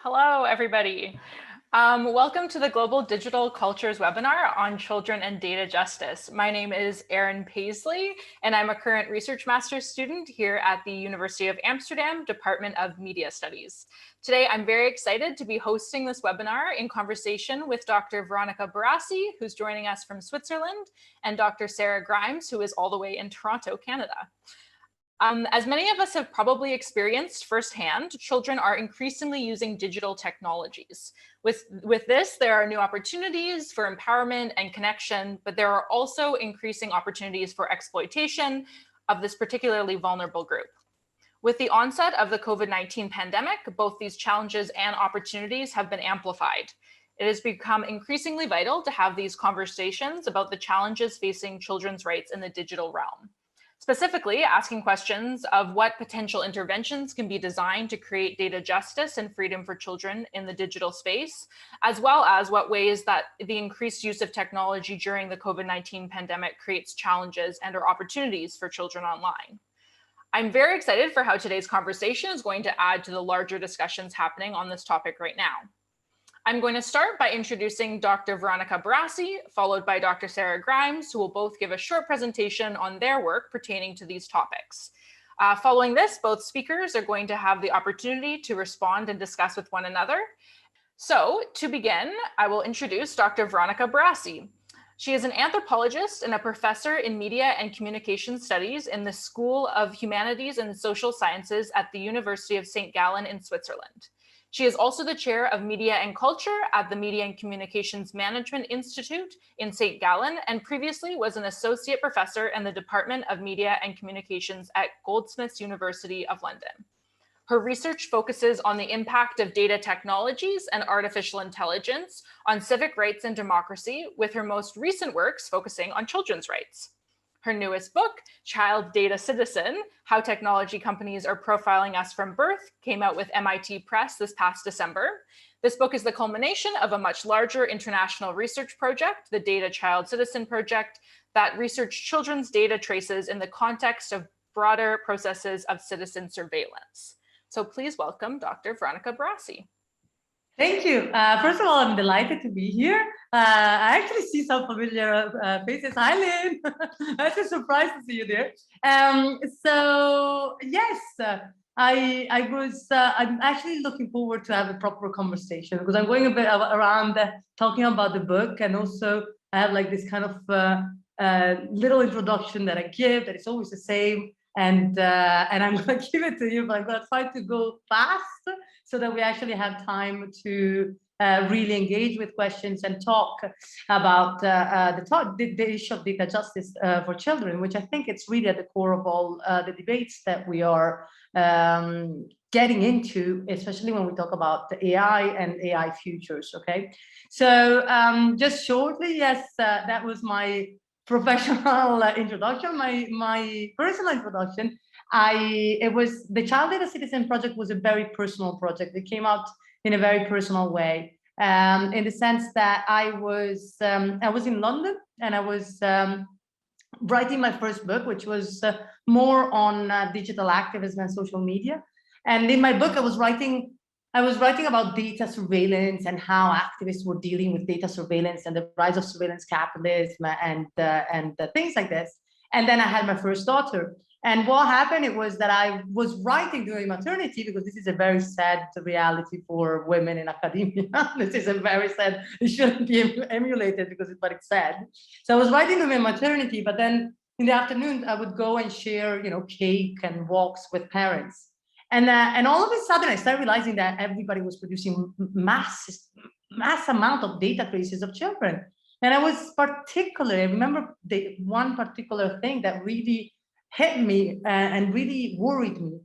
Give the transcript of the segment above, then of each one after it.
Hello, everybody. Welcome to the Global Digital Cultures webinar on children and data justice. My name is Erin Paisley, and I'm a current research master's student here at the University of Amsterdam, Department of Media Studies. Today, I'm very excited to be hosting this webinar in conversation with Dr. Veronica Barassi, who's joining us from Switzerland, and Dr. Sara Grimes, who is all the way in Toronto, Canada. As many of us have probably experienced firsthand, children are increasingly using digital technologies. With this, there are new opportunities for empowerment and connection, but there are also increasing opportunities for exploitation of this particularly vulnerable group. With the onset of the COVID-19 pandemic, both these challenges and opportunities have been amplified. It has become increasingly vital to have these conversations about the challenges facing children's rights in the digital realm. Specifically, asking questions of what potential interventions can be designed to create data justice and freedom for children in the digital space, as well as what ways that the increased use of technology during the COVID-19 pandemic creates challenges and or opportunities for children online. I'm very excited for how today's conversation is going to add to the larger discussions happening on this topic right now. I'm going to start by introducing Dr. Veronica Barassi, followed by Dr. Sara Grimes, who will both give a short presentation on their work pertaining to these topics. Following this, both speakers are going to have the opportunity to respond and discuss with one another. So to begin, I will introduce Dr. Veronica Barassi. She is an anthropologist and a professor in media and communication studies in the School of Humanities and Social Sciences at the University of St. Gallen in Switzerland. She is also the chair of media and culture at the Media and Communications Management Institute in St. Gallen, and previously was an associate professor in the Department of Media and Communications at Goldsmiths University of London. Her research focuses on the impact of data technologies and artificial intelligence on civic rights and democracy, with her most recent works focusing on children's rights. Her newest book, Child Data Citizen: How Technology Companies Are Profiling Us from Birth, came out with MIT Press this past December. This book is the culmination of a much larger international research project, the Data Child Citizen Project, that researched children's data traces in the context of broader processes of citizen surveillance. So please welcome Dr. Veronica Barassi. Thank you. First of all, I'm delighted to be here. I actually see some familiar faces. Hi, Lynn. It's a surprise to see you there. So yes, I'm actually looking forward to have a proper conversation, because I'm going a bit around talking about the book, and also I have like this kind of little introduction that I give that is always the same. And I'm going to give it to you, but I'm going to try to go fast so that we actually have time to really engage with questions and talk about the issue of data justice for children, which I think it's really at the core of all the debates that we are getting into, especially when we talk about the AI and AI futures. Okay, so just shortly, yes, that was my professional introduction. My personal introduction, it was the Child Data Citizen project was a very personal project. It came out in a very personal way, in the sense that I was in London, and I was writing my first book, which was more on digital activism and social media. And in my book, I was writing about data surveillance and how activists were dealing with data surveillance and the rise of surveillance capitalism and things like this. And then I had my first daughter. And what happened, it was that I was writing during maternity, because this is a very sad reality for women in academia. This is a very sad, it shouldn't be emulated but it's sad. So I was writing during maternity, but then in the afternoon, I would go and share, cake and walks with parents. And all of a sudden, I started realizing that everybody was producing mass amount of data traces of children. And I remember one particular thing that really hit me and really worried me,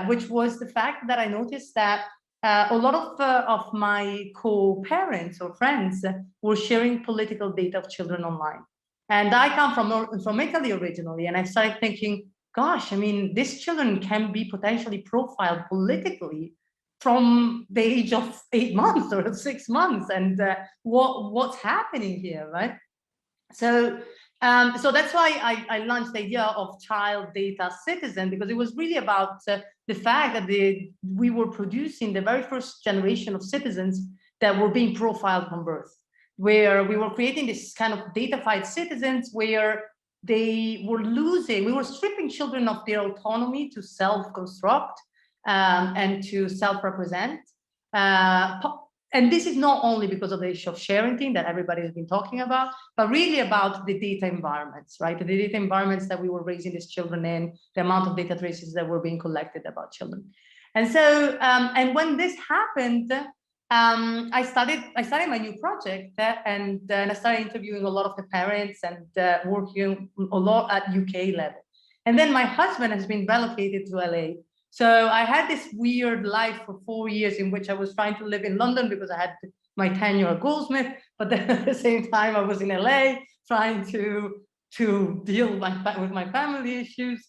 which was the fact that I noticed that a lot of my co-parents or friends were sharing political data of children online. And I come from Italy originally, and I started thinking, gosh, I mean, these children can be potentially profiled politically from the age of 8 months or 6 months, and what's happening here, right? So So that's why I launched the idea of child data citizen, because it was really about the fact that we were producing the very first generation of citizens that were being profiled from birth, where we were creating this kind of datafied citizens where we were stripping children of their autonomy to self-construct and to self-represent. And this is not only because of the issue of sharing thing that everybody has been talking about, but really about the data environments, right? The data environments that we were raising these children in, the amount of data traces that were being collected about children. And so, and when this happened, I started my new project, and I started interviewing a lot of the parents and working a lot at UK level. And then my husband has been relocated to LA. So I had this weird life for 4 years in which I was trying to live in London because I had my tenure at Goldsmith, but then at the same time I was in LA trying to deal with my family issues.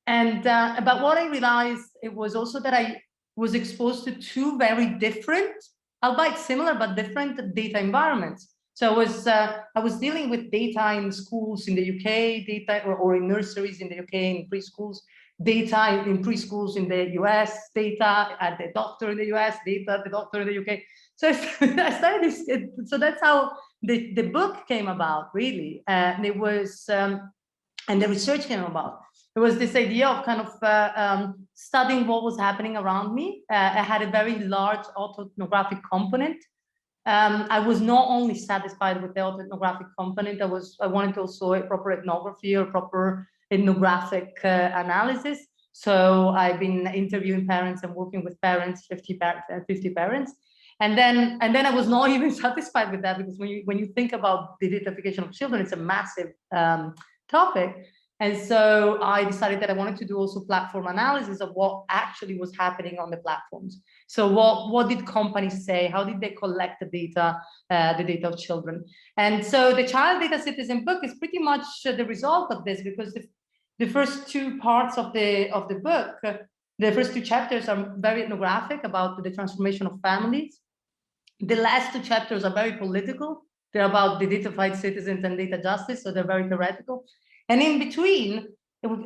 And but what I realized, it was also that I was exposed to two very different, albeit similar but different data environments. So I was dealing with data in schools in the UK, data or in nurseries in the UK, in preschools, data in preschools in the US, data at the doctor in the US, data at the doctor in the UK. So I started this, so that's how the book came about, really. And it was, and the research came about. It was this idea of kind of studying what was happening around me. I had a very large autoethnographic component. I was not only satisfied with the autoethnographic component, I wanted also a proper ethnography or proper ethnographic analysis. So I've been interviewing parents and working with parents, 50 parents. And then I was not even satisfied with that, because when you think about the datafication of children, it's a massive topic. And so I decided that I wanted to do also platform analysis of what actually was happening on the platforms. So what did companies say? How did they collect the data of children? And so the Child Data Citizen book is pretty much the result of this, because the first two parts of the book, the first two chapters are very ethnographic about the transformation of families. The last two chapters are very political. They're about the datafied citizens and data justice, so they're very theoretical. And in between,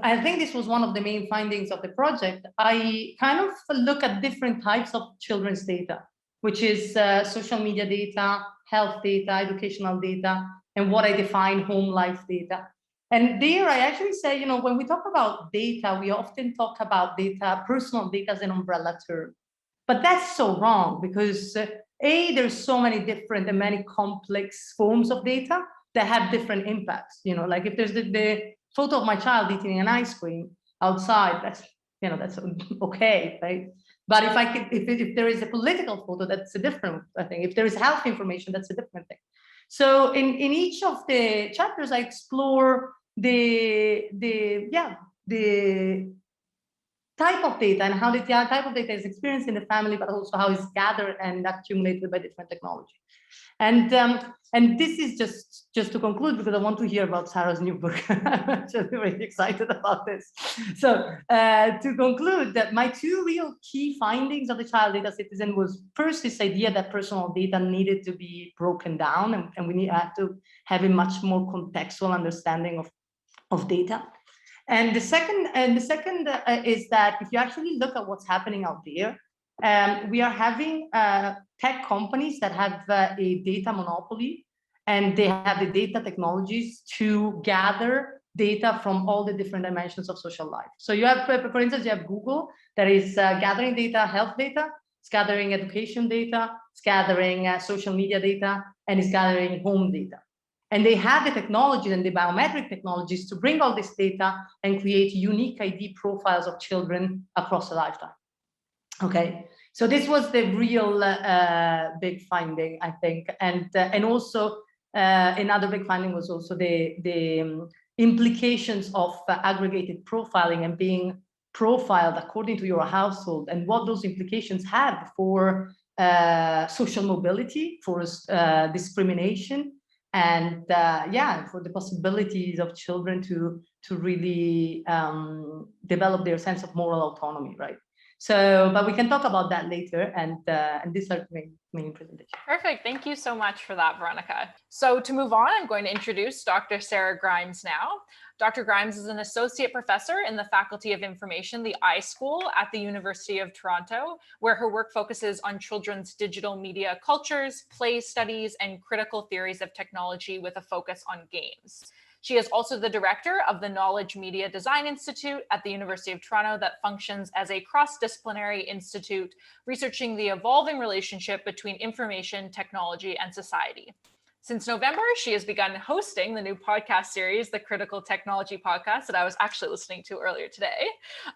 I think this was one of the main findings of the project. I kind of look at different types of children's data, which is social media data, health data, educational data, and what I define home life data. And there I actually say, you know, when we talk about data, we often talk about data, personal data as an umbrella term. But that's so wrong, because there's so many different and many complex forms of data that have different impacts. You know, like if there's the photo of my child eating an ice cream outside, that's okay, right? But if there is a political photo, that's a different thing. If there is health information, that's a different thing. So in each of the chapters, I explore the type of data and how the type of data is experienced in the family, but also how it's gathered and accumulated by different technology. And this is just to conclude, because I want to hear about Sara's new book. I'm just very excited about this. So to conclude, that my two real key findings of the Child Data Citizen was, first, this idea that personal data needed to be broken down, and we had to have a much more contextual understanding of data. And the second is that if you actually look at what's happening out there, we are having tech companies that have a data monopoly, and they have the data technologies to gather data from all the different dimensions of social life. So you have, for instance, you have Google that is gathering data, health data, it's gathering education data, it's gathering social media data, and it's gathering home data. And they have the technologies and the biometric technologies to bring all this data and create unique ID profiles of children across a lifetime. Okay, so this was the real big finding, I think. And also another big finding was also the implications of aggregated profiling and being profiled according to your household, and what those implications have for social mobility, for discrimination, and for the possibilities of children to really develop their sense of moral autonomy, right? So, but we can talk about that later, and this is our main presentation. Perfect. Thank you so much for that, Veronica. So to move on, I'm going to introduce Dr. Sara Grimes now. Dr. Grimes is an associate professor in the Faculty of Information, the iSchool at the University of Toronto, where her work focuses on children's digital media cultures, play studies, and critical theories of technology with a focus on games. She is also the director of the Knowledge Media Design Institute at the University of Toronto that functions as a cross-disciplinary institute researching the evolving relationship between information, technology, and society. Since November, she has begun hosting the new podcast series, the Critical Technology Podcast, that I was actually listening to earlier today,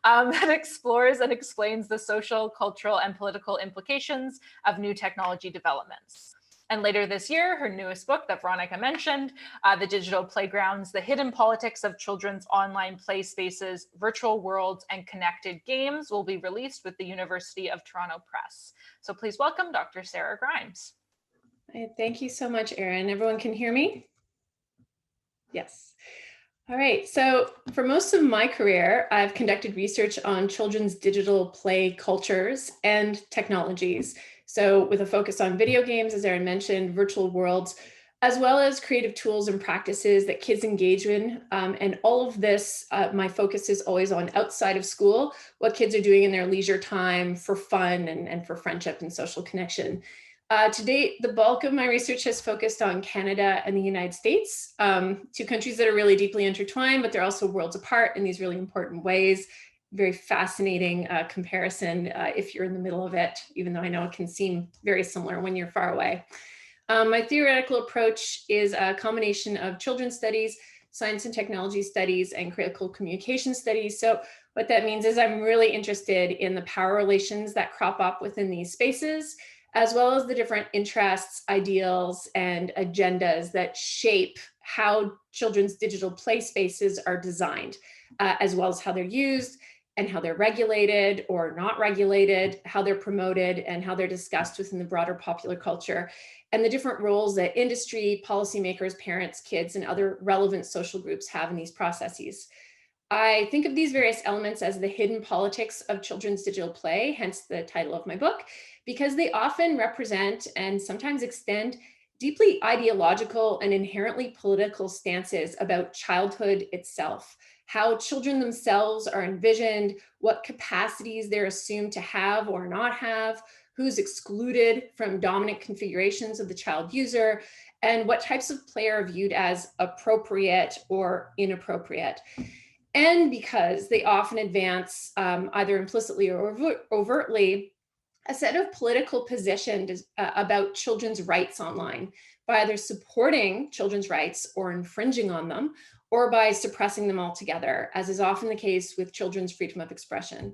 that explores and explains the social, cultural, and political implications of new technology developments. And later this year, her newest book that Veronica mentioned, The Digital Playgrounds, The Hidden Politics of Children's Online Play Spaces, Virtual Worlds, and Connected Games, will be released with the University of Toronto Press. So please welcome Dr. Sara Grimes. Thank you so much, Erin. Everyone can hear me? Yes. All right, so for most of my career, I've conducted research on children's digital play cultures and technologies. So with a focus on video games, as Erin mentioned, virtual worlds, as well as creative tools and practices that kids engage in. And all of this, my focus is always on outside of school, what kids are doing in their leisure time for fun and for friendship and social connection. To date, the bulk of my research has focused on Canada and the United States, two countries that are really deeply intertwined, but they're also worlds apart in these really important ways. Very fascinating comparison if you're in the middle of it, even though I know it can seem very similar when you're far away. My theoretical approach is a combination of children's studies, science and technology studies, and critical communication studies. So what that means is I'm really interested in the power relations that crop up within these spaces, as well as the different interests, ideals, and agendas that shape how children's digital play spaces are designed, as well as how they're used and how they're regulated or not regulated, how they're promoted and how they're discussed within the broader popular culture, and the different roles that industry, policymakers, parents, kids, and other relevant social groups have in these processes. I think of these various elements as the hidden politics of children's digital play, hence the title of my book, because they often represent and sometimes extend deeply ideological and inherently political stances about childhood itself, how children themselves are envisioned, what capacities they're assumed to have or not have, who's excluded from dominant configurations of the child user, and what types of play are viewed as appropriate or inappropriate. And because they often advance, either implicitly or overtly, a set of political positions about children's rights online by either supporting children's rights or infringing on them, or by suppressing them altogether, as is often the case with children's freedom of expression.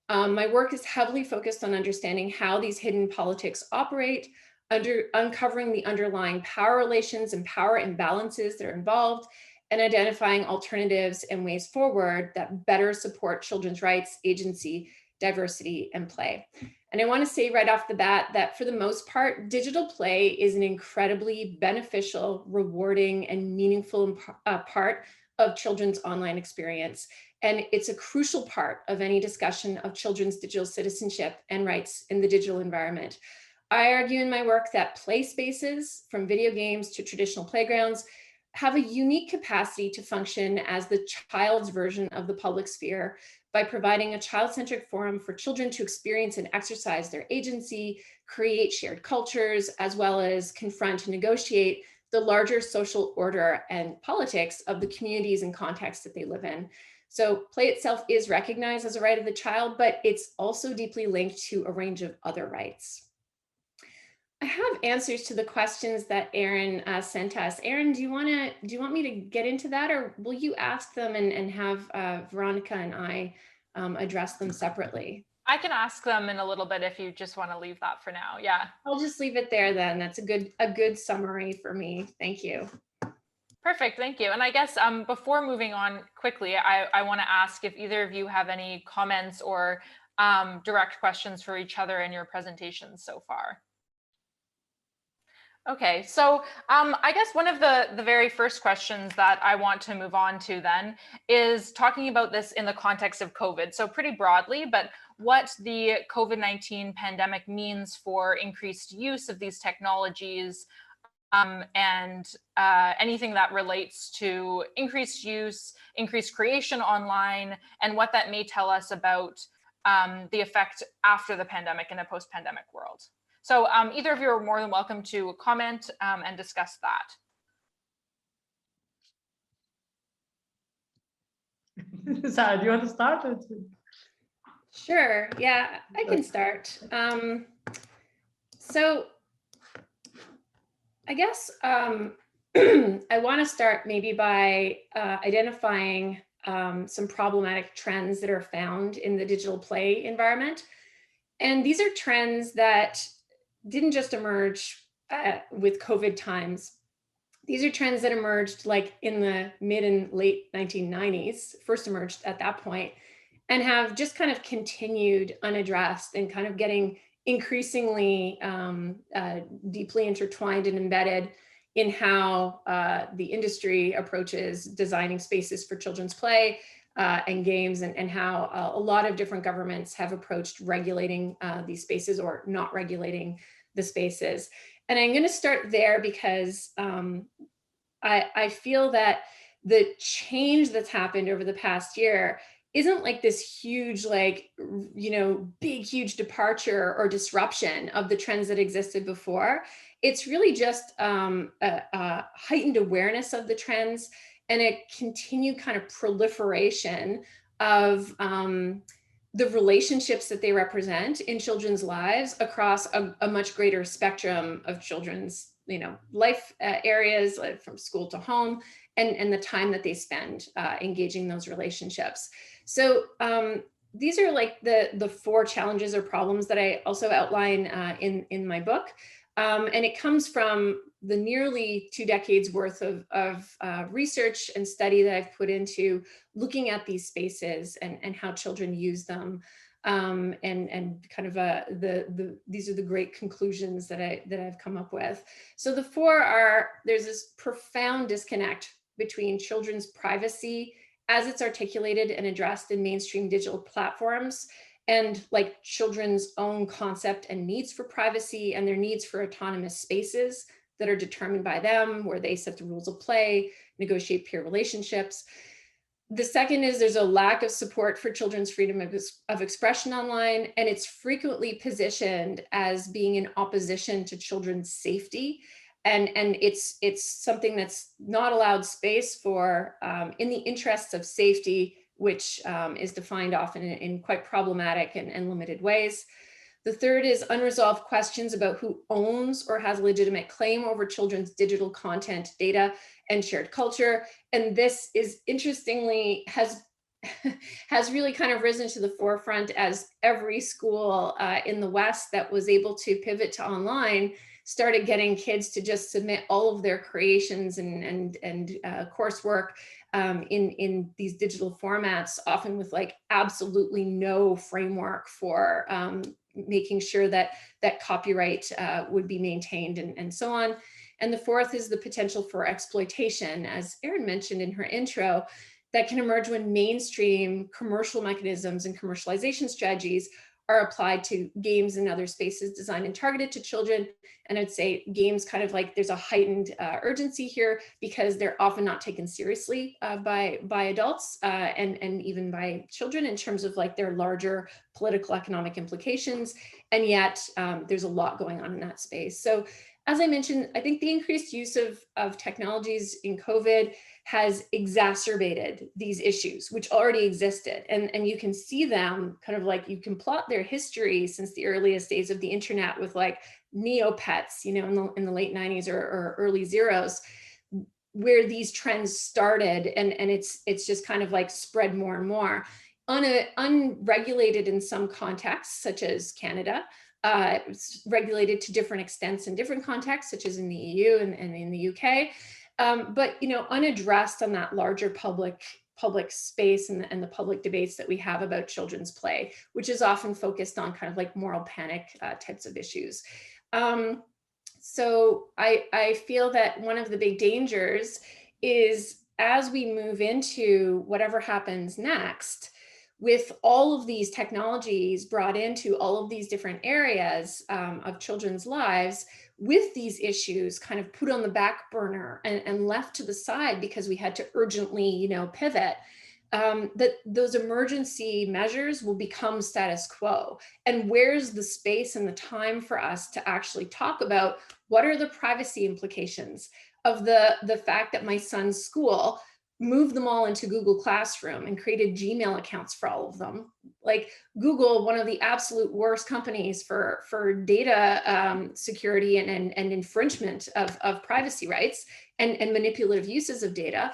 My work is heavily focused on understanding how these hidden politics operate, uncovering the underlying power relations and power imbalances that are involved, and identifying alternatives and ways forward that better support children's rights, agency, diversity, and play. And I want to say right off the bat that for the most part, digital play is an incredibly beneficial, rewarding, and meaningful part of children's online experience. And it's a crucial part of any discussion of children's digital citizenship and rights in the digital environment. I argue in my work that play spaces, from video games to traditional playgrounds, have a unique capacity to function as the child's version of the public sphere by providing a child-centric forum for children to experience and exercise their agency, create shared cultures, as well as confront and negotiate the larger social order and politics of the communities and contexts that they live in. So play itself is recognized as a right of the child, but it's also deeply linked to a range of other rights. I have answers to the questions that Erin sent us. Erin, do you want me to get into that, or will you ask them and have Veronica and I address them separately? I can ask them in a little bit if you just want to leave that for now. Yeah. I'll just leave it there then. That's a good summary for me. Thank you. Perfect, thank you. And I guess before moving on quickly, I want to ask if either of you have any comments or direct questions for each other in your presentations so far. Okay, so I guess one of the very first questions that I want to move on to then is talking about this in the context of COVID. So pretty broadly, but what the COVID-19 pandemic means for increased use of these technologies, and anything that relates to increased use, increased creation online, and what that may tell us about the effect after the pandemic in a post-pandemic world. So either of you are more than welcome to comment and discuss that. Sara, do you want to start? Sure, yeah, I can start. So I guess I want to start maybe by identifying some problematic trends that are found in the digital play environment. And these are trends that didn't just emerge with COVID times. These are trends that emerged like in the mid and late 1990s, first emerged at that point, and have just kind of continued unaddressed and kind of getting increasingly deeply intertwined and embedded in how the industry approaches designing spaces for children's play and games, and how a lot of different governments have approached regulating these spaces or not regulating the spaces. And I'm going to start there because I feel that the change that's happened over the past year isn't like this huge, like, you know, big, huge departure or disruption of the trends that existed before. It's really just a heightened awareness of the trends and a continued kind of proliferation of the relationships that they represent in children's lives across a much greater spectrum of children's, you know, life areas, like from school to home, and the time that they spend engaging those relationships. So these are like the four challenges or problems that I also outline in my book. And it comes from the nearly 2 decades worth of research and study that I've put into looking at these spaces and how children use them. And kind of these are the great conclusions that I've come up with. So the four are: there's this profound disconnect between children's privacy as it's articulated and addressed in mainstream digital platforms, and like children's own concept and needs for privacy and their needs for autonomous spaces that are determined by them, where they set the rules of play, negotiate peer relationships. The second is there's a lack of support for children's freedom of expression online, and it's frequently positioned as being in opposition to children's safety. And it's something that's not allowed space for in the interests of safety, which is defined often in quite problematic and limited ways. The third is unresolved questions about who owns or has a legitimate claim over children's digital content, data, and shared culture. And this is interestingly has really kind of risen to the forefront as every school in the West that was able to pivot to online started getting kids to just submit all of their creations and coursework in these digital formats, often with like absolutely no framework for making sure that copyright would be maintained and so on. And the fourth is the potential for exploitation, as Erin mentioned in her intro, that can emerge when mainstream commercial mechanisms and commercialization strategies are applied to games and other spaces designed and targeted to children. And I'd say games kind of like there's a heightened urgency here because they're often not taken seriously by adults and even by children in terms of like their larger political economic implications. And yet there's a lot going on in that space. So as I mentioned, I think the increased use of technologies in COVID has exacerbated these issues, which already existed. And you can see them kind of like, you can plot their history since the earliest days of the internet with like Neopets, you know, in the late 90s or early zeros, where these trends started. And it's just kind of like spread more and more. Unregulated in some contexts, such as Canada, it's regulated to different extents in different contexts, such as in the EU and in the UK. But you know, unaddressed on that larger public space and the public debates that we have about children's play, which is often focused on kind of like moral panic types of issues. So I feel that one of the big dangers is as we move into whatever happens next, with all of these technologies brought into all of these different areas of children's lives, with these issues kind of put on the back burner and left to the side because we had to urgently, pivot, that those emergency measures will become status quo. And where's the space and the time for us to actually talk about what are the privacy implications of the fact that my son's school moved them all into Google Classroom and created Gmail accounts for all of them. Like Google, one of the absolute worst companies for data security and infringement of privacy rights and manipulative uses of data.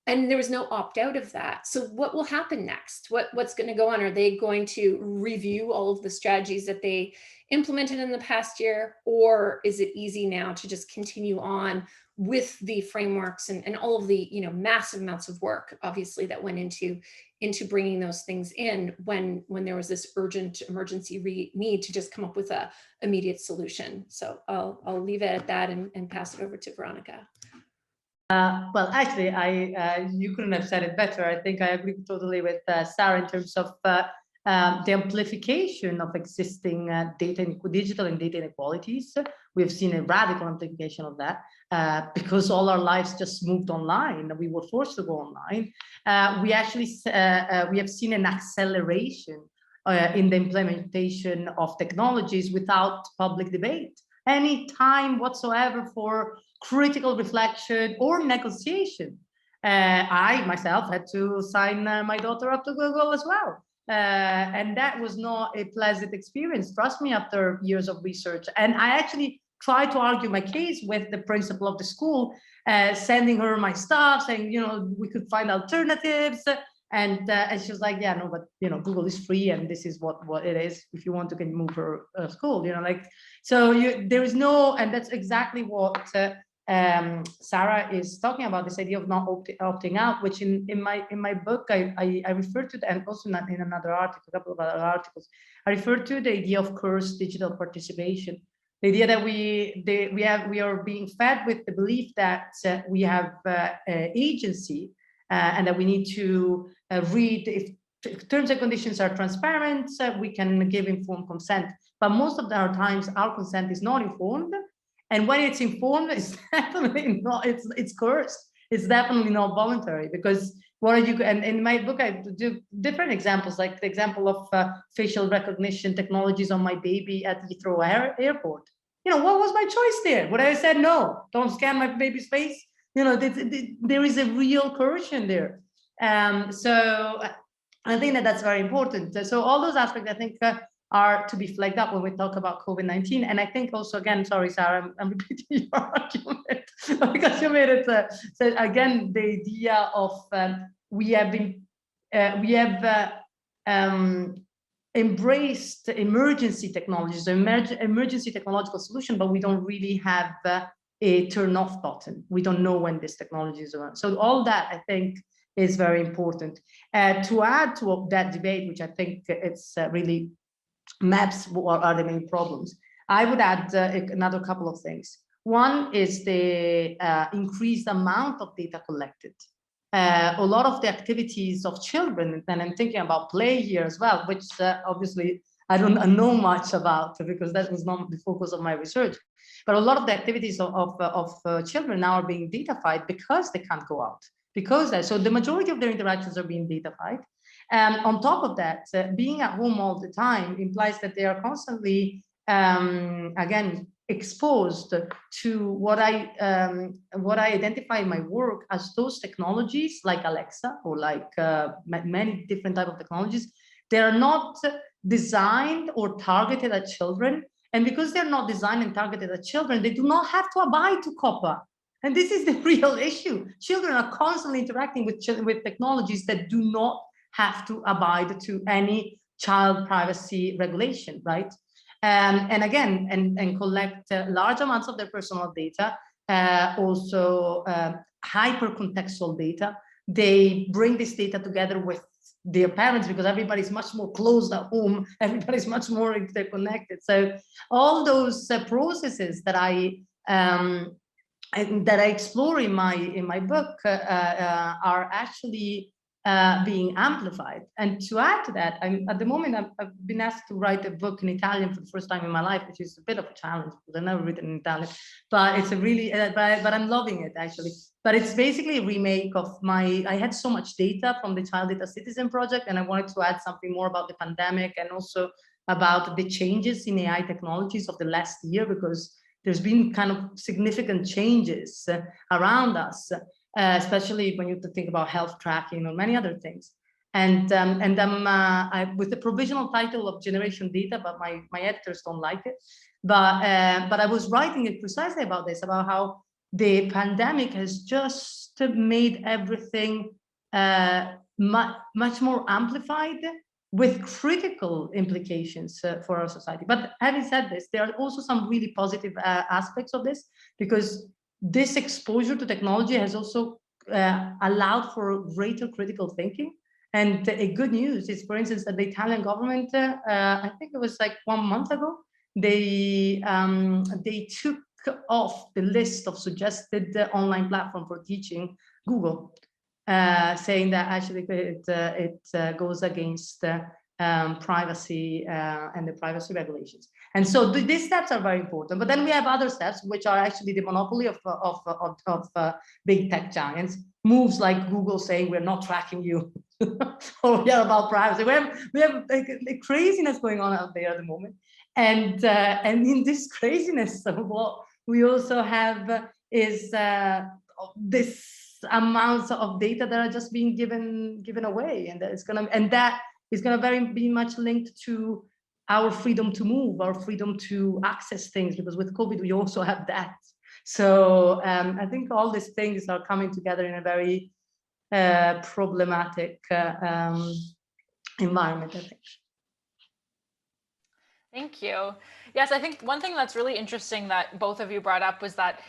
And there was no opt out of that. So what will happen next? What's going to go on? Are they going to review all of the strategies that they implemented in the past year? Or is it easy now to just continue on with the frameworks and all of the massive amounts of work, obviously, that went into bringing those things in when there was this urgent emergency need to just come up with a immediate solution? So I'll leave it at that and pass it over to Veronica. Well, actually, you couldn't have said it better. I think I agree totally with Sara in terms of the amplification of existing digital and data inequalities. We've seen a radical amplification of that because all our lives just moved online. We were forced to go online. We have seen an acceleration in the implementation of technologies without public debate, any time whatsoever for critical reflection or negotiation. I myself had to sign my daughter up to Google as well. And that was not a pleasant experience, trust me, after years of research. And I actually tried to argue my case with the principal of the school, sending her my stuff, saying, we could find alternatives. And she was like, yeah, no, but Google is free, and this is what it is. If you want to, can move her school, so there is no, and that's exactly what Sara is talking about, this idea of not opting out, which in my book I refer to, and also in another article, a couple of other articles, I refer to the idea of cross-digital participation. The idea that we are being fed with the belief that we have agency and that we need to read if terms and conditions are transparent, we can give informed consent. But most of our times, our consent is not informed. And when it's informed, it's definitely not, it's coerced. It's definitely not voluntary, because what are you, and in my book, I do different examples, like the example of facial recognition technologies on my baby at Heathrow Airport. What was my choice there? Would I have said, no, don't scan my baby's face? There is a real coercion there. So I think that's very important. So all those aspects, I think, are to be flagged up when we talk about COVID-19. And I think also, again, sorry, Sara, I'm repeating your argument because you made it. So again, the idea of we have embraced emergency technologies, emergency technological solution, but we don't really have a turn off button. We don't know when this technology is around. So all that, I think, is very important. To add to that debate, which I think it's really maps what are the main problems, I would add another couple of things. One is the increased amount of data collected. A lot of the activities of children, and I'm thinking about play here as well, which obviously I don't know much about because that was not the focus of my research. But a lot of the activities of children now are being datafied because they can't go out. So the majority of their interactions are being datafied. And on top of that, being at home all the time implies that they are constantly, again, exposed to what I identify in my work as those technologies like Alexa or like many different types of technologies. They are not designed or targeted at children. And because they're not designed and targeted at children, they do not have to abide to COPPA. And this is the real issue. Children are constantly interacting with technologies that do not have to abide to any child privacy regulation, right? And again, and collect large amounts of their personal data, also hyper-contextual data. They bring this data together with their parents, because everybody's much more closed at home, everybody's much more interconnected. So all those processes that I explore in my book are actually being amplified. And to add to that, at the moment I've been asked to write a book in Italian for the first time in my life, which is a bit of a challenge because I've never written in Italian, but it's a really but I'm loving it actually. But it's basically a remake of I had so much data from the Child Data Citizen project, and I wanted to add something more about the pandemic and also about the changes in AI technologies of the last year, because there's been kind of significant changes around us, especially when you think about health tracking or many other things. And I'm with the provisional title of Generation Data, but my editors don't like it. But I was writing it precisely about this, about how the pandemic has just made everything much more amplified, with critical implications for our society. But having said this, there are also some really positive aspects of this, because this exposure to technology has also allowed for greater critical thinking. And a good news is, for instance, that the Italian government, I think it was like 1 month ago, they took off the list of suggested online platform for teaching Google, saying that actually it goes against privacy and the privacy regulations. And so these steps are very important. But then we have other steps, which are actually the monopoly of big tech giants. Moves like Google saying we're not tracking you, or we are about privacy. We have a craziness going on out there at the moment. And in this craziness, what we also have is this amounts of data that are just being given away, and that is gonna be much linked to our freedom to move, our freedom to access things, because with COVID we also have that. So I think all these things are coming together in a very problematic environment, I think. Thank you. Yes, I think one thing that's really interesting that both of you brought up was that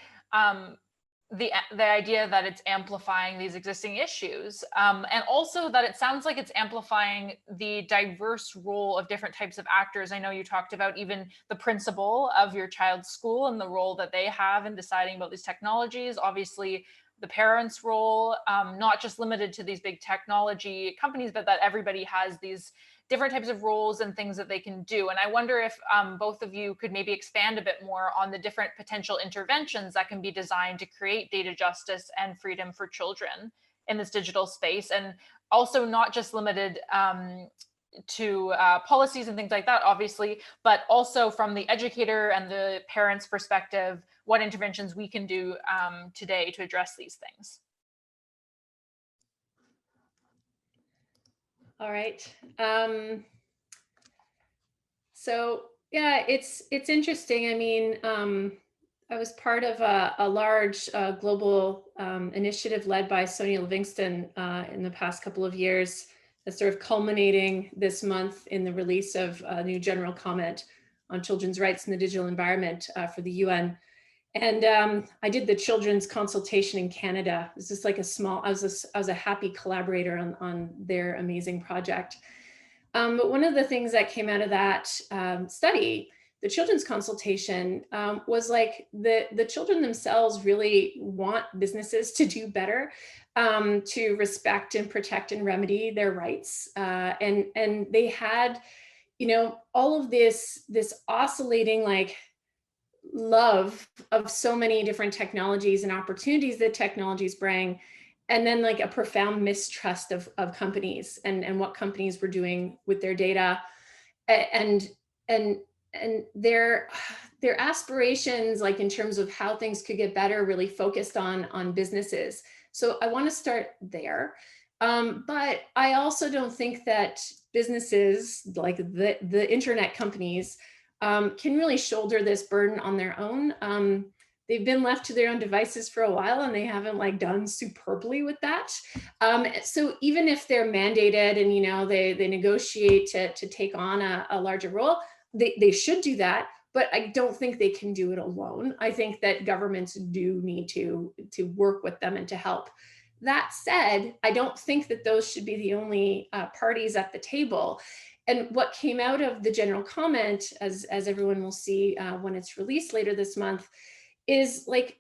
the idea that it's amplifying these existing issues, and also that it sounds like it's amplifying the diverse role of different types of actors. I know you talked about even the principal of your child's school and the role that they have in deciding about these technologies. Obviously, the parents' role, not just limited to these big technology companies, but that everybody has these different types of roles and things that they can do. And I wonder if both of you could maybe expand a bit more on the different potential interventions that can be designed to create data justice and freedom for children in this digital space, and also not just limited to policies and things like that, obviously, but also from the educator and the parents' perspective, what interventions we can do today to address these things. All right. So yeah, it's interesting. I mean, I was part of a large global initiative led by Sonia Livingston in the past couple of years, that's sort of culminating this month in the release of a new general comment on children's rights in the digital environment for the UN. And I did the children's consultation in Canada. It was just like I was a happy collaborator on their amazing project. But one of the things that came out of that study, the children's consultation, was like the children themselves really want businesses to do better, to respect and protect and remedy their rights. And they had, you know, all of this oscillating like love of so many different technologies and opportunities that technologies bring, and then like a profound mistrust of companies and what companies were doing with their data, and their aspirations, like in terms of how things could get better, really focused on businesses. So I want to start there. But I also don't think that businesses like the internet companies can really shoulder this burden on their own. They've been left to their own devices for a while, and they haven't like done superbly with that. So even if they're mandated and, you know, they negotiate to take on a larger role, they should do that. But I don't think they can do it alone. I think that governments do need to work with them and to help. That said, I don't think that those should be the only parties at the table. And what came out of the general comment, as everyone will see when it's released later this month, is like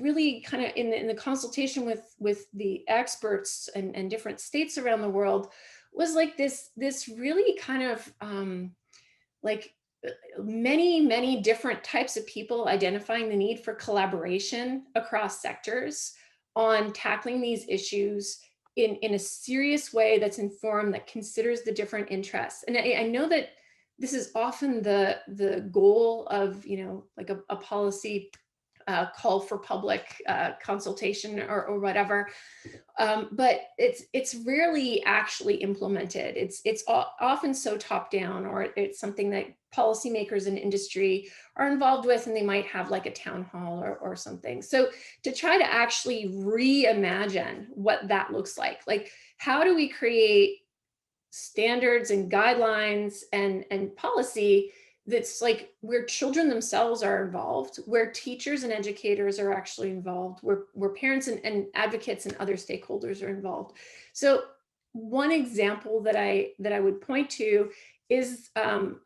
really kind of in the consultation with the experts and different states around the world, was like this really kind of like many different types of people identifying the need for collaboration across sectors on tackling these issues in a serious way that's informed, that considers the different interests. And I know that this is often the goal of, you know, like a policy call for public consultation or whatever, but it's rarely actually implemented. It's often so top down, or it's something that policymakers in industry are involved with, and they might have like a town hall or something. So to try to actually reimagine what that looks like how do we create standards and guidelines and policy that's like where children themselves are involved, where teachers and educators are actually involved, where parents and advocates and other stakeholders are involved. So one example that I would point to is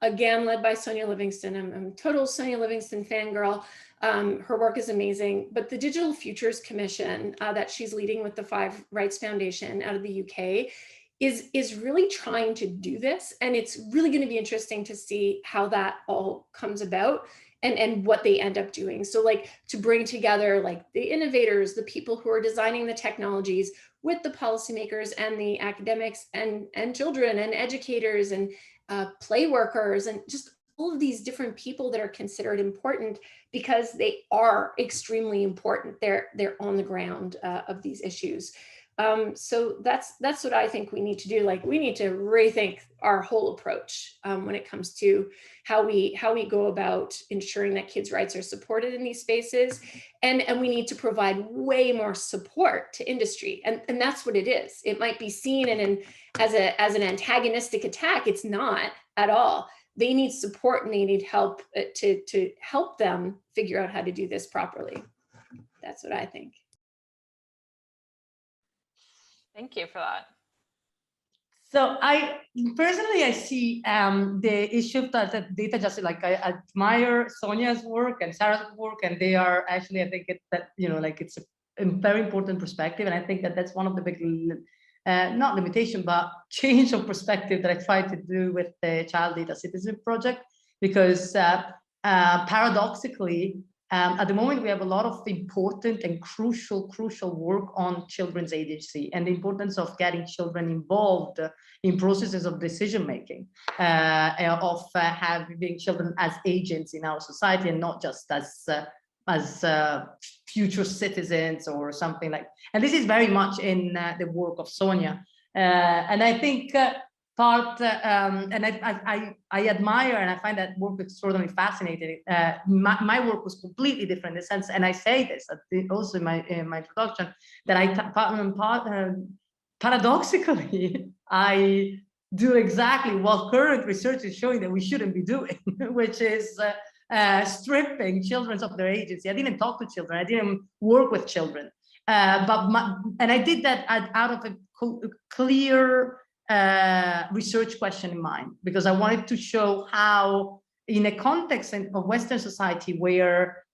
again led by Sonia Livingston. I'm a total Sonia Livingston fangirl. Her work is amazing, but the Digital Futures Commission that she's leading with the Five Rights Foundation out of the UK is really trying to do this. And it's really going to be interesting to see how that all comes about and what they end up doing. So like to bring together like the innovators, the people who are designing the technologies with the policymakers and the academics and children and educators and play workers and just all of these different people that are considered important because they are extremely important. They're on the ground of these issues. So that's what I think we need to do. Like we need to rethink our whole approach when it comes to how we go about ensuring that kids' rights are supported in these spaces, and we need to provide way more support to industry. And that's what it is. It might be seen as an antagonistic attack. It's not at all. They need support and they need help to help them figure out how to do this properly. That's what I think. Thank you for that. So I personally, I see the issue of the data justice, like I admire Sonia's work and Sarah's work, and they are actually, I think it's a very important perspective. And I think that's one of the big, not limitation, but change of perspective that I try to do with the Child Data Citizen Project, because paradoxically, at the moment, we have a lot of important and crucial work on children's agency and the importance of getting children involved in processes of decision-making, of having children as agents in our society and not just as future citizens or something like. And this is very much in the work of Sonia. And I think and I admire and I find that work extraordinarily fascinating. My work was completely different in the sense, and I say this also in my introduction, that paradoxically I do exactly what current research is showing that we shouldn't be doing, which is stripping children of their agency. I didn't talk to children. I didn't work with children, and I did that out of a clear research question in mind, because I wanted to show how, in a context of Western society where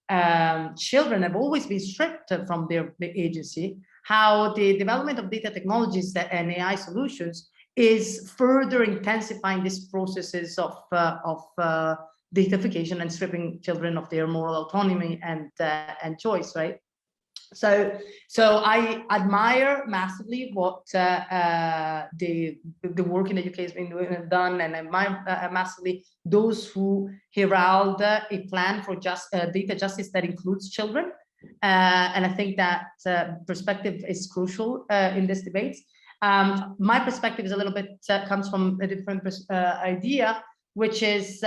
children have always been stripped from their agency, how the development of data technologies and AI solutions is further intensifying these processes of datafication and stripping children of their moral autonomy and choice, right? So I admire massively what the work in the UK has been done, and I admire massively those who herald a plan for data justice that includes children. And I think that perspective is crucial in this debate. My perspective is a little bit comes from a different idea, which is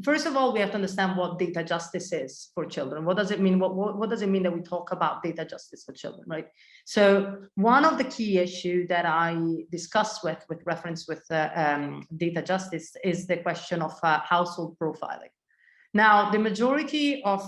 first of all, we have to understand what data justice is for children. What does it mean? What does it mean that we talk about data justice for children, right? So one of the key issues that I discuss with reference with data justice is the question of household profiling. Now, the majority of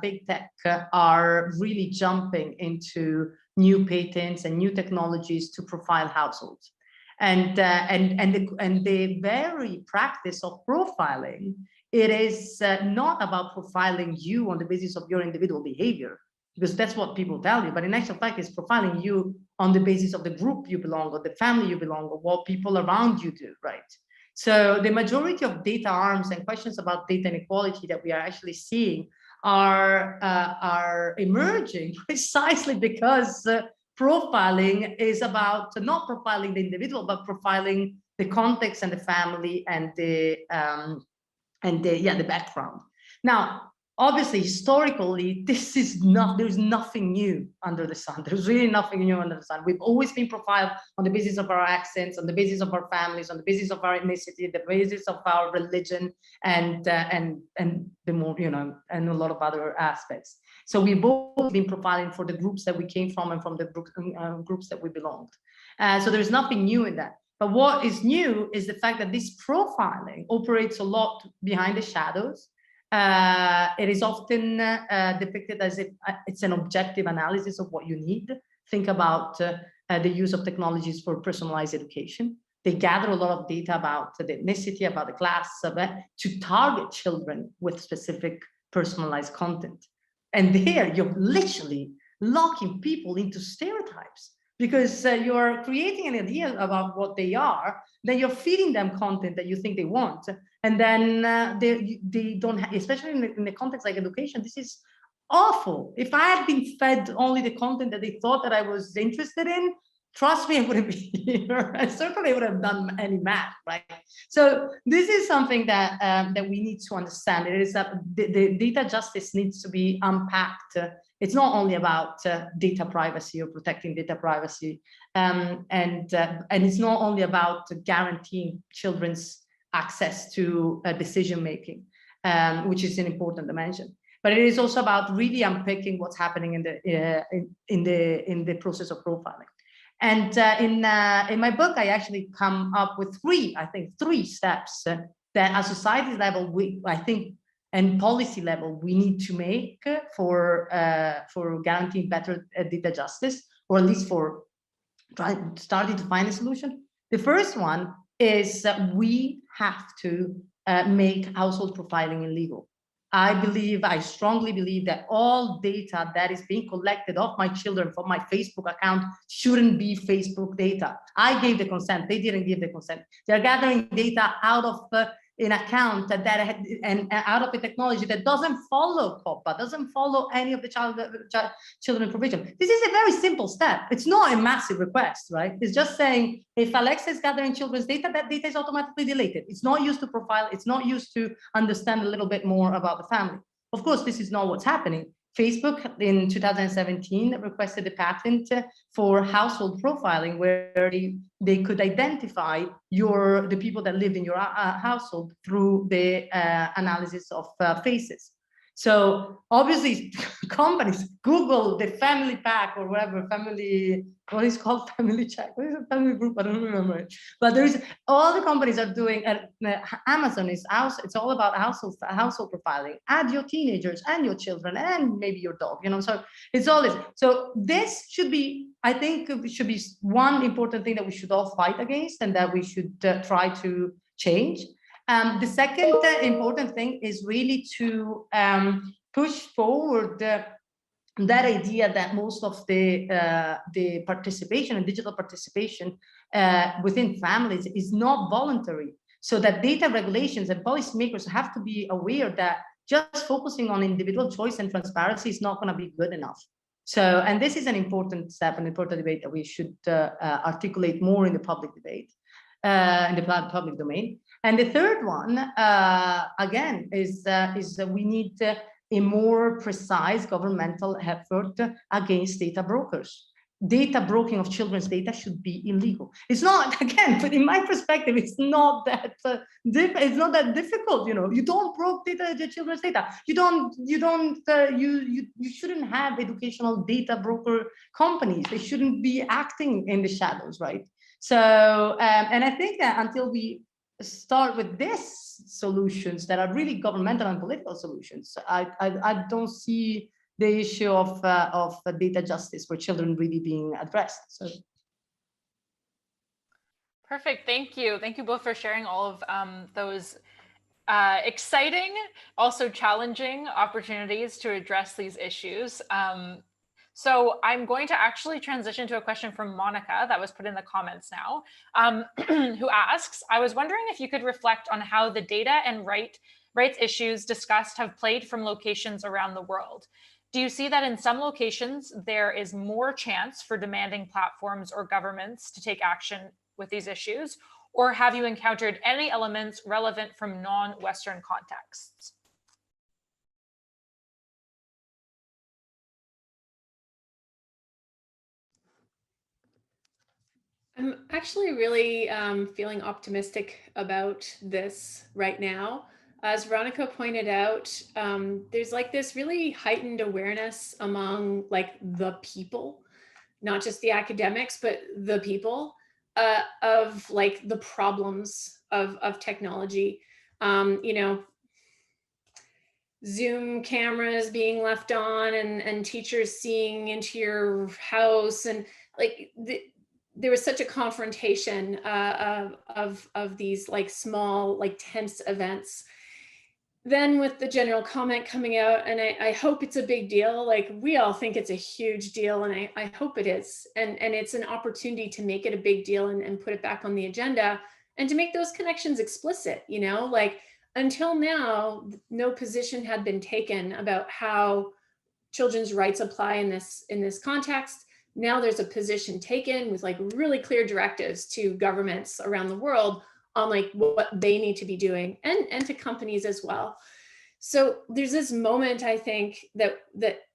big tech are really jumping into new patents and new technologies to profile households. And the very practice of profiling, it is not about profiling you on the basis of your individual behavior, because that's what people tell you, but in actual fact, it's profiling you on the basis of the group you belong, or the family you belong, or what people around you do, right? So the majority of data arms and questions about data inequality that we are actually seeing are emerging precisely because profiling is about not profiling the individual, but profiling the context and the family and the background. Now, obviously, historically, there's nothing new under the sun. There's really nothing new under the sun. We've always been profiled on the basis of our accents, on the basis of our families, on the basis of our ethnicity, the basis of our religion, and the more, and a lot of other aspects. So we've both been profiling for the groups that we came from and from the groups that we belonged. So there's nothing new in that. But what is new is the fact that this profiling operates a lot behind the shadows. It is often depicted as if it's an objective analysis of what you need. Think about the use of technologies for personalized education. They gather a lot of data about the ethnicity, about the class, to target children with specific personalized content. And there you're literally locking people into stereotypes, because you're creating an idea about what they are, then you're feeding them content that you think they want, and then they don't have, especially in the context like education, this is awful. If I had been fed only the content that they thought that I was interested in, trust me, I wouldn't be here. I certainly would have done any math, right? So this is something that that we need to understand. It is that the data justice needs to be unpacked. It's not only about data privacy or protecting data privacy, and it's not only about guaranteeing children's access to decision making, which is an important dimension. But it is also about really unpicking what's happening in the process of profiling. And in my book, I actually come up with three steps that at society level, I think, and policy level, we need to make for guaranteeing better data justice, or at least for starting to find a solution. The first one is that we have to make household profiling illegal. I strongly believe that all data that is being collected of my children from my Facebook account shouldn't be Facebook data. I gave the consent, they didn't give the consent. They're gathering data out of an account and out of a technology that doesn't follow COPPA, doesn't follow any of the children provision. This is a very simple step. It's not a massive request, right? It's just saying, if Alexa is gathering children's data, that data is automatically deleted. It's not used to profile. It's not used to understand a little bit more about the family. Of course, this is not what's happening. Facebook in 2017 requested a patent for household profiling, where they could identify the people that lived in your household through the analysis of faces. So obviously, companies, Google, the family pack or whatever, what is called family check? What is a family group? I don't remember it. But all the companies are doing, Amazon it's all about household profiling. Add your teenagers and your children and maybe your dog, so it's all this. So this should be, I think, should be one important thing that we should all fight against and that we should try to change. The second important thing is really to push forward that idea that most of the participation and digital participation within families is not voluntary. So that data regulations and policymakers have to be aware that just focusing on individual choice and transparency is not going to be good enough. So, and this is an important step, an important debate that we should articulate more in the public debate, in the public domain. And the third one, again, is that we need a more precise governmental effort against data brokers. Data broking of children's data should be illegal. It's not, again, but in my perspective, it's not that it's not that difficult. You don't broke children's data. You shouldn't have educational data broker companies. They shouldn't be acting in the shadows, right? So, and I think that until we start with these solutions that are really governmental and political solutions, I don't see the issue of data justice for children really being addressed. So. Perfect. Thank you. Thank you both for sharing all of those exciting, also challenging opportunities to address these issues. So I'm going to actually transition to a question from Monica that was put in the comments now, who asks, I was wondering if you could reflect on how the data and rights issues discussed have played from locations around the world. Do you see that in some locations, there is more chance for demanding platforms or governments to take action with these issues? Or have you encountered any elements relevant from non-Western contexts? I'm actually really feeling optimistic about this right now. As Veronica pointed out, there's like this really heightened awareness among like the people, not just the academics, but the people, of like the problems of technology. You know, Zoom cameras being left on and teachers seeing into your house, and like there was such a confrontation of these like small, like tense events. Then with the general comment coming out, and I hope it's a big deal, like we all think it's a huge deal, and I hope it is. And it's an opportunity to make it a big deal and put it back on the agenda and to make those connections explicit, you know, like until now, no position had been taken about how children's rights apply in this context. Now there's a position taken with like really clear directives to governments around the world on like what they need to be doing, and to companies as well. So there's this moment, I think, that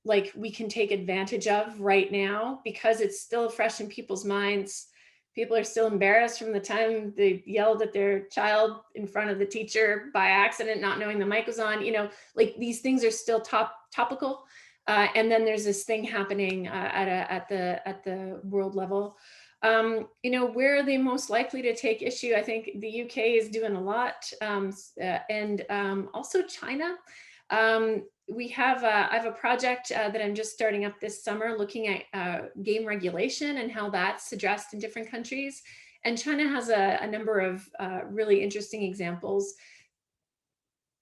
like we can take advantage of right now because it's still fresh in people's minds. People are still embarrassed from the time they yelled at their child in front of the teacher by accident, not knowing the mic was on. You know, like these things are still topical. And then there's this thing happening at the world level. You know, where are they most likely to take issue? I think the UK is doing a lot, and also China. I have a project that I'm just starting up this summer looking at game regulation and how that's addressed in different countries. And China has a number of really interesting examples,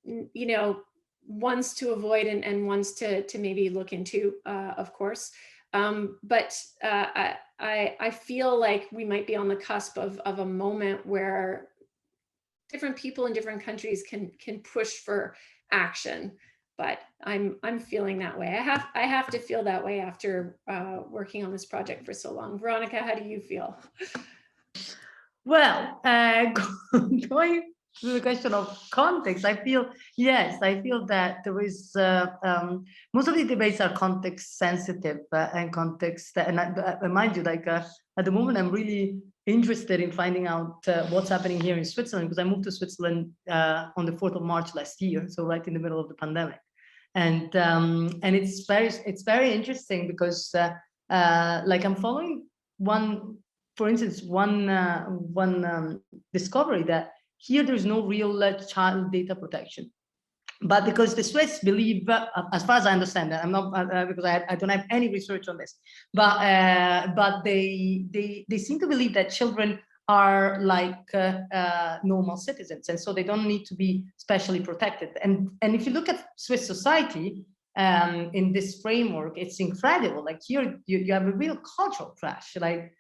you know, ones to avoid and ones to maybe look into, of course. But I feel like we might be on the cusp of a moment where different people in different countries can push for action. But I'm feeling that way. I have to feel that way after working on this project for so long. Veronica, how do you feel? Well, going to the question of context, I feel that there is most of the debates are context sensitive and context, and mind you, like at the moment, I'm really interested in finding out what's happening here in Switzerland, because I moved to Switzerland on the 4th of March last year, so right in the middle of the pandemic, and it's very interesting because like I'm following one. For instance, one discovery that here there's no real child data protection, but because the Swiss believe, as far as I understand that, I'm not because I don't have any research on this, but they seem to believe that children are like normal citizens, and so they don't need to be specially protected. And if you look at Swiss society in this framework, it's incredible. Like here you have a real cultural clash. Like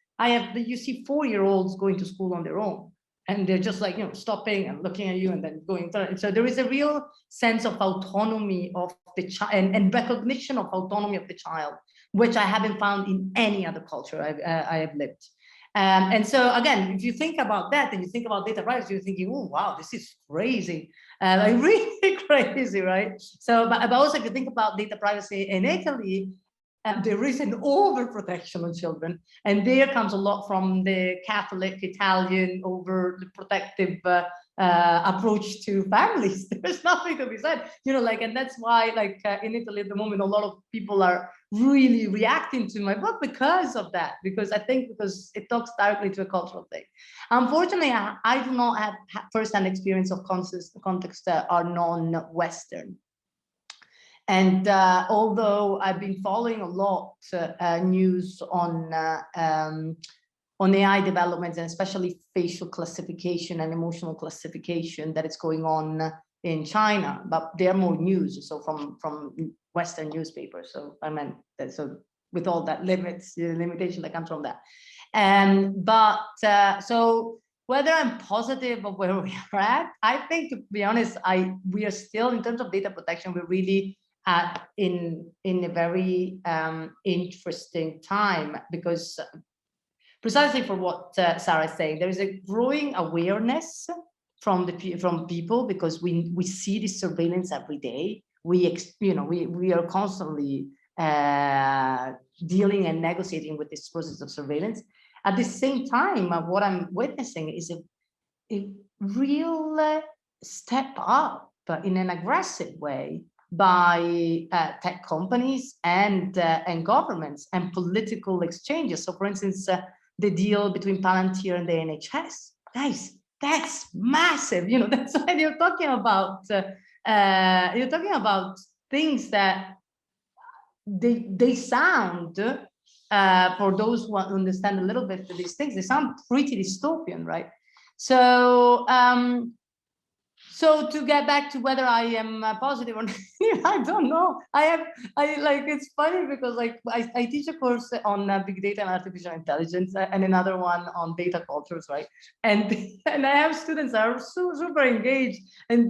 you see 4-year-olds going to school on their own, and they're just like, you know, stopping and looking at you and then going through. And so there is a real sense of autonomy of the child and recognition of autonomy of the child, which I haven't found in any other culture I have lived. And so again, if you think about that and you think about data privacy, you're thinking, oh, wow, this is crazy. Like really crazy, right? So, but also if you think about data privacy in Italy, there is an overprotection on children, and there comes a lot from the Catholic Italian over the protective approach to families. There's nothing to be said, and that's why, in Italy at the moment, a lot of people are really reacting to my book because of that, because it talks directly to a cultural thing. Unfortunately, I do not have first-hand experience of contexts that are non-Western. And although I've been following a lot news on AI developments, and especially facial classification and emotional classification that is going on in China, but they're more news, so from Western newspapers. So I meant that, so with all that limitation that comes from that. So whether I'm positive of where we are at, I think, to be honest, we are still, in terms of data protection, we're really in a very interesting time, because precisely for what Sarah is saying, there is a growing awareness from people, because we see this surveillance every day. We are constantly dealing and negotiating with this process of surveillance. At the same time, what I'm witnessing is a real step up in an aggressive way by tech companies and governments and political exchanges. So, for instance, the deal between Palantir and the NHS, guys, that's massive. That's why you're talking about things that they sound, for those who understand a little bit of these things, they sound pretty dystopian, right? So so to get back to whether I am positive or not, I don't know. It's funny because I teach a course on big data and artificial intelligence, and another one on data cultures, right? And I have students that are super engaged,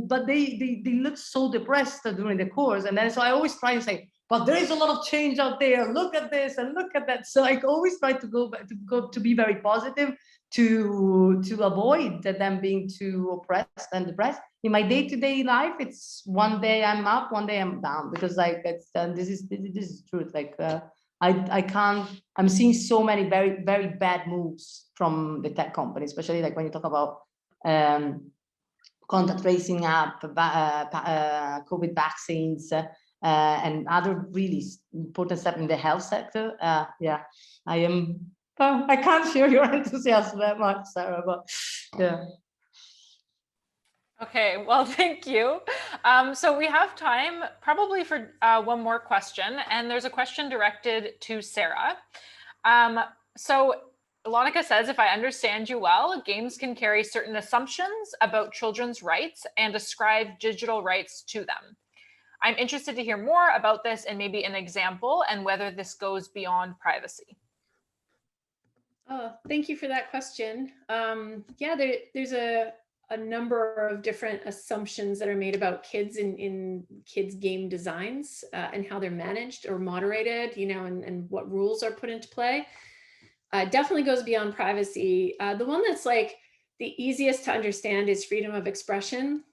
but they look so depressed during the course, and then so I always try to say, but there is a lot of change out there. Look at this and look at that. So I always try to go to be very positive, to avoid them being too oppressed and depressed. In my day-to-day life, it's one day I'm up, one day I'm down, because this is truth. I can't. I'm seeing so many very, very bad moves from the tech companies, especially when you talk about contact tracing app, COVID vaccines, and other really important steps in the health sector. Yeah, I am. I can't share your enthusiasm that much, Sarah, but yeah. Okay, well, thank you. So we have time probably for one more question, and there's a question directed to Sarah. So Veronica says, if I understand you well, games can carry certain assumptions about children's rights and ascribe digital rights to them. I'm interested to hear more about this and maybe an example, and whether this goes beyond privacy. Oh, thank you for that question. Yeah, there's a number of different assumptions that are made about kids in kids' game designs, and how they're managed or moderated, and what rules are put into play. Definitely goes beyond privacy. The one that's the easiest to understand is freedom of expression,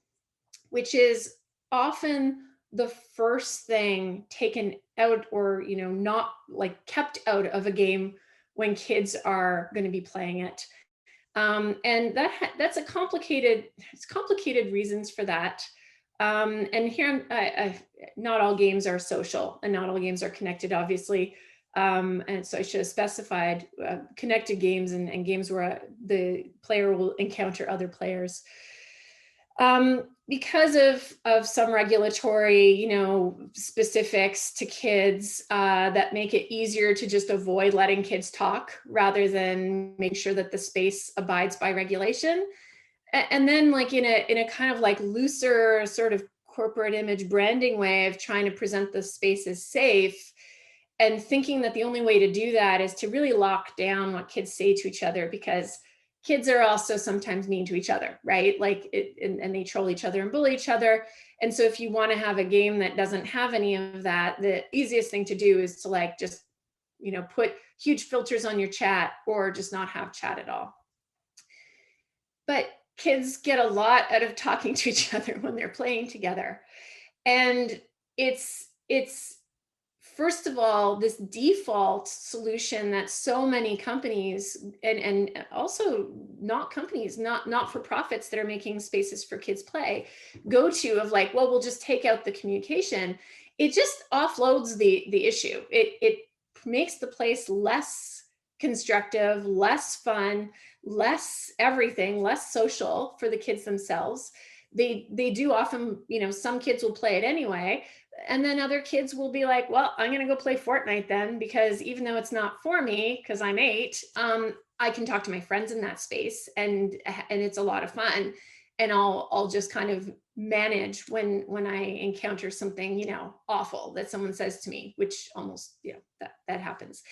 which is often the first thing taken out, or not kept out of a game when kids are going to be playing it. And that's it's complicated reasons for that. And here, not all games are social, and not all games are connected, obviously. And so I should have specified connected games and games where the player will encounter other players. Because of some regulatory, specifics to kids that make it easier to just avoid letting kids talk, rather than make sure that the space abides by regulation. And then in a kind of looser sort of corporate image branding way of trying to present the space as safe, and thinking that the only way to do that is to really lock down what kids say to each other, because kids are also sometimes mean to each other, right? And they troll each other and bully each other. And so if you want to have a game that doesn't have any of that, the easiest thing to do is to just, put huge filters on your chat, or just not have chat at all. But kids get a lot out of talking to each other when they're playing together. And it's first of all, this default solution that so many companies and also not companies, not for profits that are making spaces for kids play go to of like, well, we'll just take out the communication. It just offloads the issue. It makes the place less constructive, less fun, less everything, less social for the kids themselves. They do often, you know, some kids will play it anyway. And then other kids will be like, well, I'm going to go play Fortnite then, because even though it's not for me, because I'm 8, I can talk to my friends in that space, and it's a lot of fun. And I'll just kind of manage when I encounter something, you know, awful that someone says to me, which almost, you know, that happens.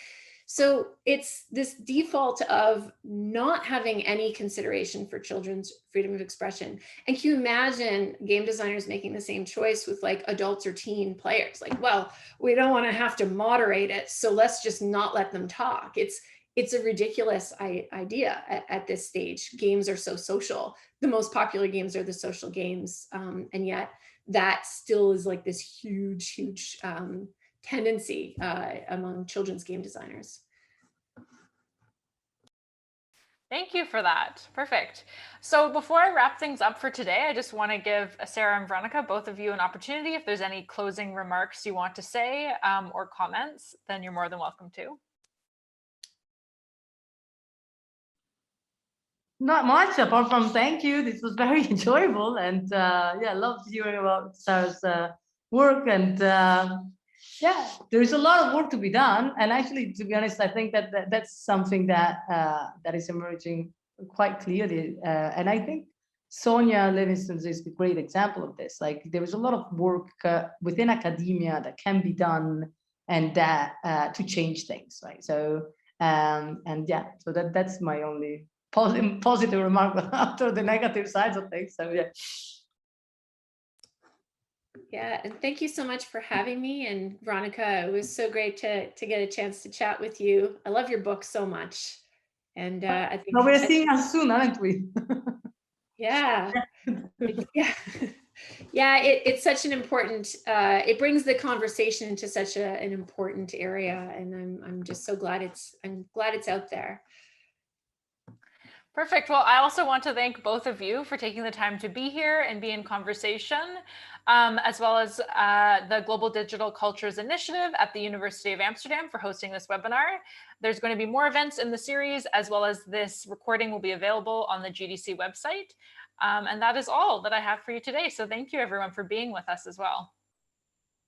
So it's this default of not having any consideration for children's freedom of expression. And can you imagine game designers making the same choice with like adults or teen players? Like, well, we don't want to have to moderate it, so let's just not let them talk. It's a ridiculous idea at this stage. Games are so social. The most popular games are the social games. And yet that still is like this huge tendency among children's game designers. Thank you for that. Perfect. So before I wrap things up for today, I just want to give Sara and Veronica, both of you, an opportunity. If there's any closing remarks you want to say or comments, then you're more than welcome to. Not much, apart from thank you. This was very enjoyable, and yeah, I loved hearing about Sara's work. And yeah, there is a lot of work to be done. And actually, to be honest, I think that's something that that is emerging quite clearly. And I think Sonia Livingston is a great example of this. Like, there is a lot of work within academia that can be done, and that to change things, right? So and yeah, so that's my only positive remark after the negative sides of things. So yeah. Yeah, and thank you so much for having me. And Veronica, it was so great to get a chance to chat with you. I love your book so much. And I think we're seeing us soon, aren't we? Yeah. Yeah. Yeah, it's such an important, it brings the conversation into such an important area. And I'm just so glad I'm glad it's out there. Perfect. Well, I also want to thank both of you for taking the time to be here and be in conversation, as well as the Global Digital Cultures Initiative at the University of Amsterdam for hosting this webinar. There's going to be more events in the series, as well as this recording will be available on the GDC website. And that is all that I have for you today. So thank you everyone for being with us as well.